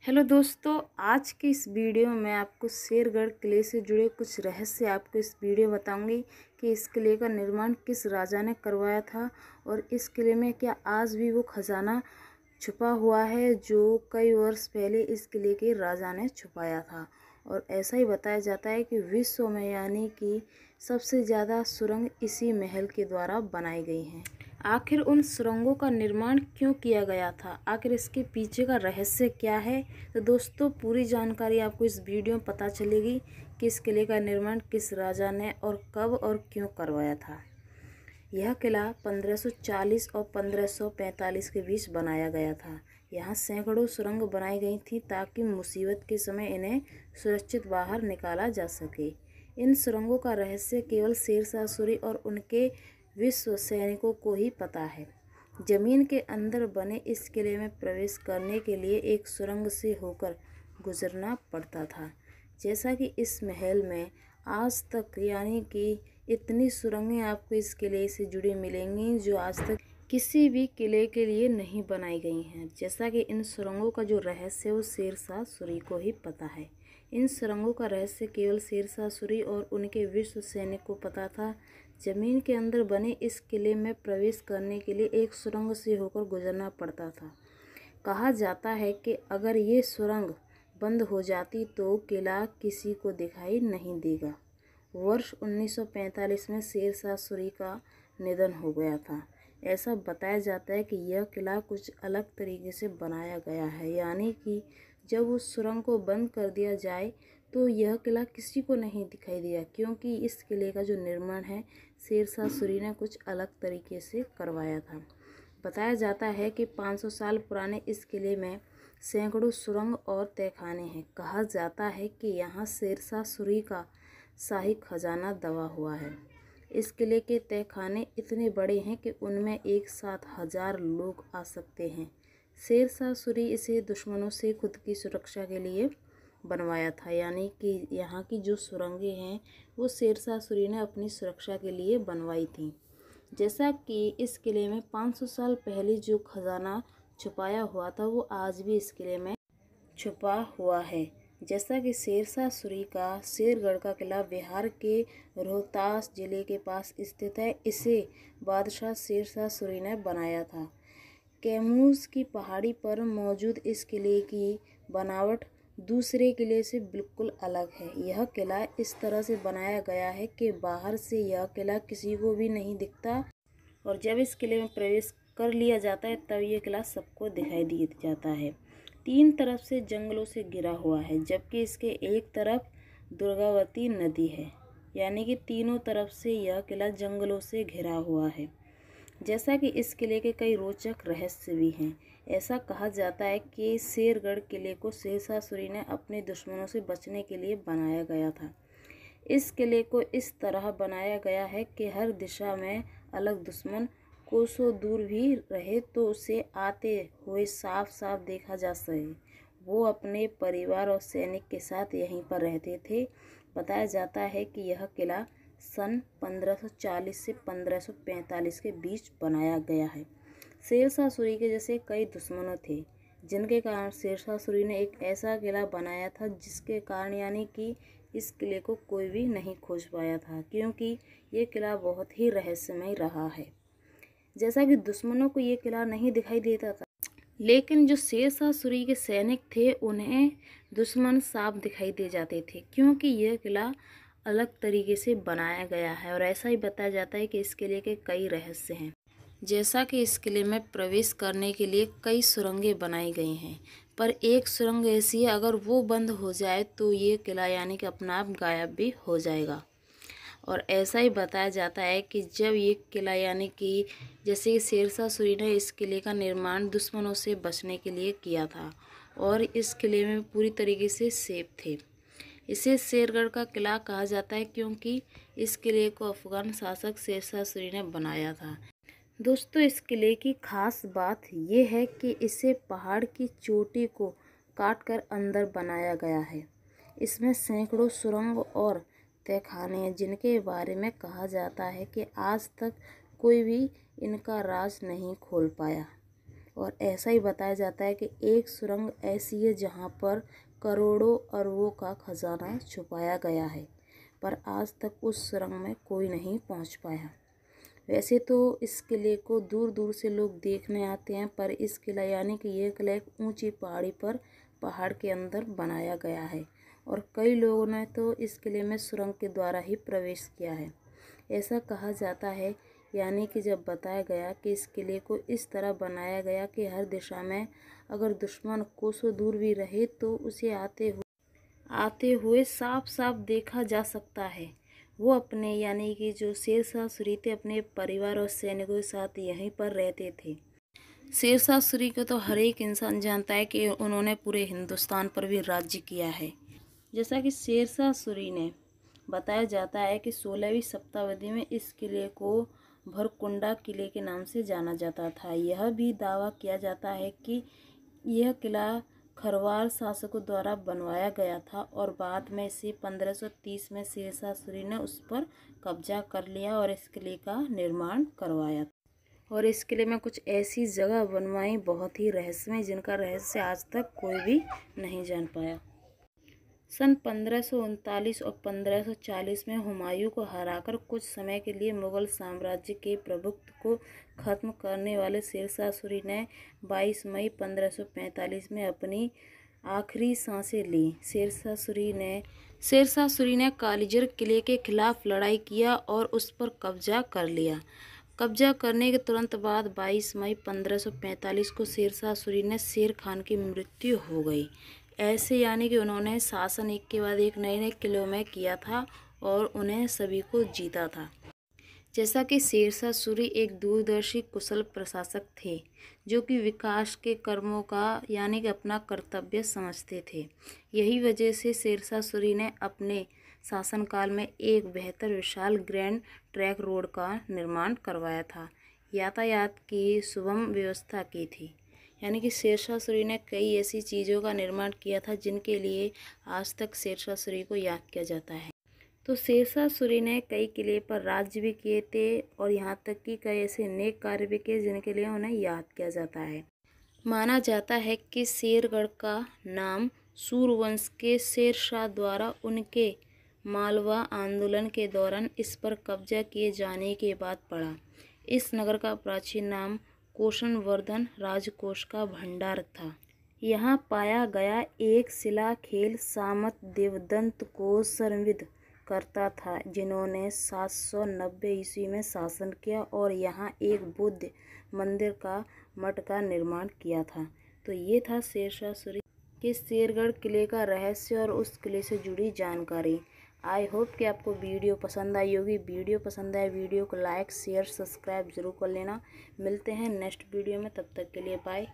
Hello दोस्तों, आज की इस वीडियो में आपको शेरगढ़ किले से जुड़े कुछ रहस्य आपको इस वीडियो बताऊंगी कि इस किले का निर्माण किस राजा ने करवाया था और इस किले में क्या आज भी वो खजाना छुपा हुआ है जो कई वर्ष पहले इस किले के राजा ने छुपाया था। और ऐसा ही बताया जाता है कि विश्व में यानी कि सबसे ज़्यादा सुरंग इसी महल के द्वारा बनाई गई हैं। आखिर उन सुरंगों का निर्माण क्यों किया गया था, आखिर इसके पीछे का रहस्य क्या है। तो दोस्तों, पूरी जानकारी आपको इस वीडियो में पता चलेगी कि इस किले का निर्माण किस राजा ने और कब और क्यों करवाया था। यह किला 1540 और 1545 के बीच बनाया गया था। यहाँ सैकड़ों सुरंग बनाई गई थी ताकि मुसीबत के समय इन्हें सुरक्षित बाहर निकाला जा सके। इन सुरंगों का रहस्य केवल शेरशाह सूरी और उनके विश्व सैनिकों को ही पता है। जमीन के अंदर बने इस किले में प्रवेश करने के लिए एक सुरंग से होकर गुजरना पड़ता था। जैसा कि इस महल में आज तक यानी कि इतनी सुरंगें आपको इस किले से जुड़ी मिलेंगी जो आज तक किसी भी किले के लिए नहीं बनाई गई हैं। जैसा कि इन सुरंगों का जो रहस्य है वो शेरशाह सूरी को ही पता है। इन सुरंगों का रहस्य केवल शेरशाह सूरी और उनके विश्व सैनिक को पता था। जमीन के अंदर बने इस किले में प्रवेश करने के लिए एक सुरंग से होकर गुजरना पड़ता था। कहा जाता है कि अगर ये सुरंग बंद हो जाती तो किला किसी को दिखाई नहीं देगा। वर्ष 1945 में शेरशाह सूरी का निधन हो गया था। ऐसा बताया जाता है कि यह किला कुछ अलग तरीके से बनाया गया है, यानी कि जब उस सुरंग को बंद कर दिया जाए तो यह किला किसी को नहीं दिखाई दिया, क्योंकि इस किले का जो निर्माण है शेरशाह सूरी ने कुछ अलग तरीके से करवाया था। बताया जाता है कि 500 साल पुराने इस किले में सैकड़ों सुरंग और तहखाने हैं। कहा जाता है कि यहाँ शेरशाह सूरी का शाही खजाना दबा हुआ है। इस किले के तहखाने इतने बड़े हैं कि उनमें एक साथ 1000 लोग आ सकते हैं। शेरशाह सूरी इसे दुश्मनों से खुद की सुरक्षा के लिए बनवाया था, यानी कि यहाँ की जो सुरंगें हैं वो शेरशाह सूरी ने अपनी सुरक्षा के लिए बनवाई थी। जैसा कि इस किले में 500 साल पहले जो खजाना छुपाया हुआ था वो आज भी इस किले में छुपा हुआ है। जैसा कि शेरशाह सूरी का शेरगढ़ का किला बिहार के रोहतास जिले के पास स्थित है। इसे बादशाह शेरशाह सूरी ने बनाया था। कैमूर की पहाड़ी पर मौजूद इस किले की बनावट दूसरे किले से बिल्कुल अलग है। यह किला इस तरह से बनाया गया है कि बाहर से यह किला किसी को भी नहीं दिखता और जब इस किले में प्रवेश कर लिया जाता है तब यह किला सबको दिखाई दे जाता है। 3 तरफ से जंगलों से घिरा हुआ है, जबकि इसके एक तरफ दुर्गावती नदी है, यानी कि तीनों तरफ से यह किला जंगलों से घिरा हुआ है। जैसा कि इस किले के कई रोचक रहस्य भी हैं। ऐसा कहा जाता है कि शेरगढ़ किले को शेरशाह सूरी ने अपने दुश्मनों से बचने के लिए बनाया गया था। इस किले को इस तरह बनाया गया है कि हर दिशा में अलग दुश्मन कोसों दूर भी रहे तो उसे आते हुए साफ साफ देखा जा सके। वो अपने परिवार और सैनिक के साथ यहीं पर रहते थे। बताया जाता है कि यह किला सन 1540 से 1545 के बीच बनाया गया है। शेरशाह सूरी के जैसे कई दुश्मनों थे, जिनके कारण शेरशाह सूरी ने एक ऐसा किला बनाया था जिसके कारण यानी कि इस किले को कोई भी नहीं खोज पाया था, क्योंकि ये किला बहुत ही रहस्यमय रहा है। जैसा कि दुश्मनों को ये किला नहीं दिखाई देता था, लेकिन जो शेरशाह सूरी के सैनिक थे उन्हें दुश्मन साफ दिखाई दे जाते थे, क्योंकि यह किला अलग तरीके से बनाया गया है। और ऐसा ही बताया जाता है कि इस किले के कई रहस्य हैं। जैसा कि इस किले में प्रवेश करने के लिए कई सुरंगें बनाई गई हैं, पर एक सुरंग ऐसी है अगर वो बंद हो जाए तो ये किला यानी कि अपना आप गायब भी हो जाएगा। और ऐसा ही बताया जाता है कि जब ये किला यानी कि जैसे शेरशाह सूरी ने इस किले का निर्माण दुश्मनों से बचने के लिए किया था और इस किले में पूरी तरीके से सेफ थे। इसे शेरगढ़ का किला कहा जाता है क्योंकि इस किले को अफगान शासक शेरशाह सूरी ने बनाया था। दोस्तों, इस किले की खास बात यह है कि इसे पहाड़ की चोटी को काटकर अंदर बनाया गया है। इसमें सैकड़ों सुरंग और तहखाने हैं जिनके बारे में कहा जाता है कि आज तक कोई भी इनका राज नहीं खोल पाया। और ऐसा ही बताया जाता है कि एक सुरंग ऐसी है जहाँ पर करोड़ों अरबों का खजाना छुपाया गया है, पर आज तक उस सुरंग में कोई नहीं पहुँच पाया। वैसे तो इस किले को दूर दूर से लोग देखने आते हैं, पर इस किला यानी कि ये किला एक ऊंची पहाड़ी पर पहाड़ के अंदर बनाया गया है और कई लोगों ने तो इस किले में सुरंग के द्वारा ही प्रवेश किया है। ऐसा कहा जाता है, यानी कि जब बताया गया कि इस किले को इस तरह बनाया गया कि हर दिशा में अगर दुश्मन कोसों दूर भी रहे तो उसे आते हुए साफ साफ देखा जा सकता है। वो अपने यानी कि जो शेरशाह सूरी थे अपने परिवार और सैनिकों के साथ यहीं पर रहते थे। शेरशाह सूरी को तो हर एक इंसान जानता है कि उन्होंने पूरे हिंदुस्तान पर भी राज्य किया है। जैसा कि शेरशाह सूरी ने बताया जाता है कि 16वीं शताब्दी में इस किले को भरकुंडा किले के नाम से जाना जाता था। यह भी दावा किया जाता है कि यह किला खरवार शासकों द्वारा बनवाया गया था और बाद में इसे 1530 में शेरशाह सूरी ने उस पर कब्जा कर लिया और इस किले का निर्माण करवाया। और इस किले में कुछ ऐसी जगह बनवाई बहुत ही रहस्यमय, जिनका रहस्य आज तक कोई भी नहीं जान पाया। सन 1539 और 1540 में हुमायूं को हराकर कुछ समय के लिए मुगल साम्राज्य के प्रभुत्व को खत्म करने वाले शेरशाह सूरी ने 22 मई 1545 में अपनी आखिरी सांसें ली। शेरशाह सूरी ने कालिजर किले के खिलाफ लड़ाई किया और उस पर कब्जा कर लिया। कब्जा करने के तुरंत बाद 22 मई 1545 को शेरशाह सूरी ने शेर खान की मृत्यु हो गई। ऐसे यानी कि उन्होंने शासन एक के बाद एक नए नए किलों में किया था और उन्हें सभी को जीता था। जैसा कि शेरशाह सूरी एक दूरदर्शी कुशल प्रशासक थे जो कि विकास के कर्मों का यानी कि अपना कर्तव्य समझते थे। यही वजह से शेरशाह सूरी ने अपने शासनकाल में एक बेहतर विशाल ग्रैंड ट्रैंक रोड का निर्माण करवाया था। यातायात की सुगम व्यवस्था की थी। यानी कि शेरशाह सूरी ने कई ऐसी चीज़ों का निर्माण किया था जिनके लिए आज तक शेरशाह सूरी को याद किया जाता है। तो शेरशाह सूरी ने कई किले पर राज्य भी किए थे और यहाँ तक कि कई ऐसे नेक कार्य भी किए जिनके लिए उन्हें याद किया जाता है। माना जाता है कि शेरगढ़ का नाम सूरवंश के शेरशाह द्वारा उनके मालवा आंदोलन के दौरान इस पर कब्जा किए जाने के बाद पड़ा। इस नगर का प्राचीन नाम कोषवर्धन राजकोष का भंडार था। यहाँ पाया गया एक शिला खेल सामंत देवदत्त को संदर्भित करता था, जिन्होंने 790 ईस्वी में शासन किया और यहाँ एक बुद्ध मंदिर का मठ का निर्माण किया था। तो ये था शेरशाह सूरी के शेरगढ़ किले का रहस्य और उस किले से जुड़ी जानकारी। आई होप कि आपको वीडियो पसंद आई होगी। वीडियो पसंद आए वीडियो को लाइक शेयर सब्सक्राइब जरूर कर लेना। मिलते हैं नेक्स्ट वीडियो में, तब तक के लिए बाय।